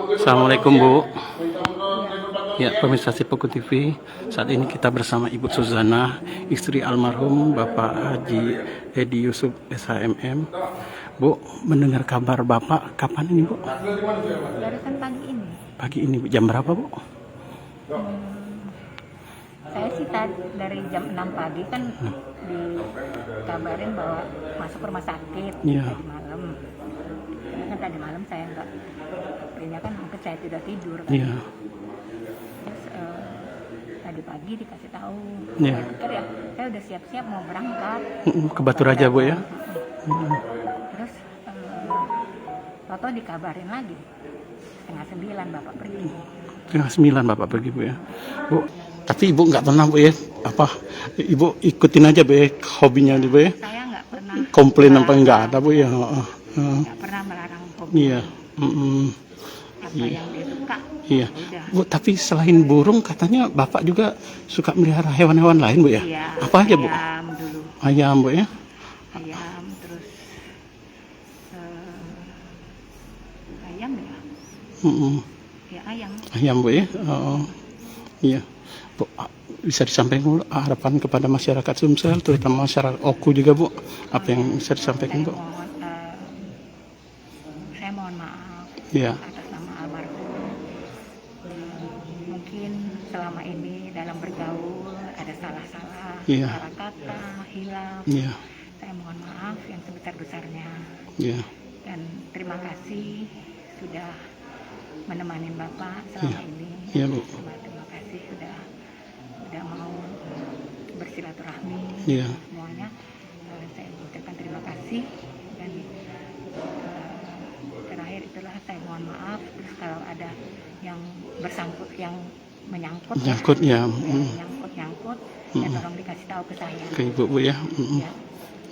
Assalamualaikum Bu. Ya, pemirsa Sipoku TV. Saat ini kita bersama Ibu Suzana, istri almarhum Bapak Haji Edi Yusuf SHMM. Bu, mendengar kabar Bapak kapan ini Bu? Barusan pagi ini. Pagi ini Bu. Jam berapa Bu? Saya sih dari jam 6 pagi kan dikabarin bahwa masuk rumah sakit Iya. tadi malam. Karena kan tadi malam saya nggak, akhirnya kan mungkin saya tidak tidur. Kan. Iya. Terus tadi pagi dikasih tahu. Iya. Saya pikir ya, saya udah siap-siap mau berangkat. Ke Batu Raja Bu ya? Terus Toto dikabarin lagi 8:30 Bapak pergi. 8:30 Bapak pergi Bu ya. Bu, tapi Ibu nggak pernah Bu ya? Apa? Ibu ikutin aja Bu ya hobinya Bu ya? Saya nggak pernah Komplain apa enggak ada Bu ya? nggak pernah melarang hobi. Iya. Apa yang dia suka. Iya. Udah. Bu, tapi selain burung katanya Bapak juga suka melihara hewan-hewan lain Bu ya? Iya, Apa aja Bu? ayam dulu, Ayam Bu ya? ayam terus ayam ya, ya ayam. Ayam Bu ya? Iya. Bu, bisa disampaikan Bu, harapan kepada masyarakat Sumsel, terutama masyarakat Oku juga Bu. Apa yang bisa disampaikan Bu? Saya mohon maaf Iya. atas nama almarhum. Mungkin selama ini dalam bergaul ada salah-salah, Iya. salah kata, hilaf. Iya. Saya mohon maaf yang sebesar-besarnya. Iya. Dan terima kasih sudah menemani Bapak selama ini. Iya Bu. Terima kasih sudah mau bersilaturahmi. Iya. Semuanya saya ucapkan terima kasih. Dan terakhir itulah saya mohon maaf. Terus kalau ada yang bersangkut, yang menyangkut, Nyangkut ya. nyangkut, ya tolong dikasih tahu ke saya. Ke Ibu Bu ya. Ya,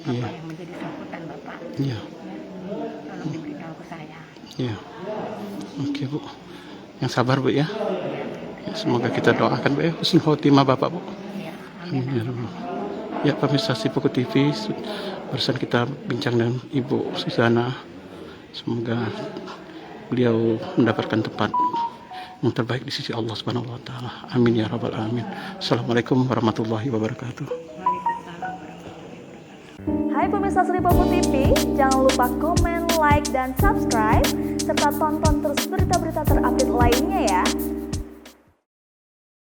apa Iya. yang menjadi sangkutan Bapak. Iya. Ya, tolong diberitahu ke saya. Iya. Oke Bu. Yang sabar Bu ya. Semoga kita doakan Bu ya, husnul khotimah Bapak Bu. Ya, Amin ya Rabbal. Ya, pemirsa Sipoku TV, barusan kita bincang dengan Ibu Suzana. Semoga beliau mendapatkan tempat yang terbaik di sisi Allah Subhanahu wa taala. Amin ya rabbal alamin. Assalamualaikum warahmatullahi wabarakatuh. Hai pemirsa Sipoku TV, jangan lupa komen, like, dan subscribe serta tonton terus berita-berita terupdate lainnya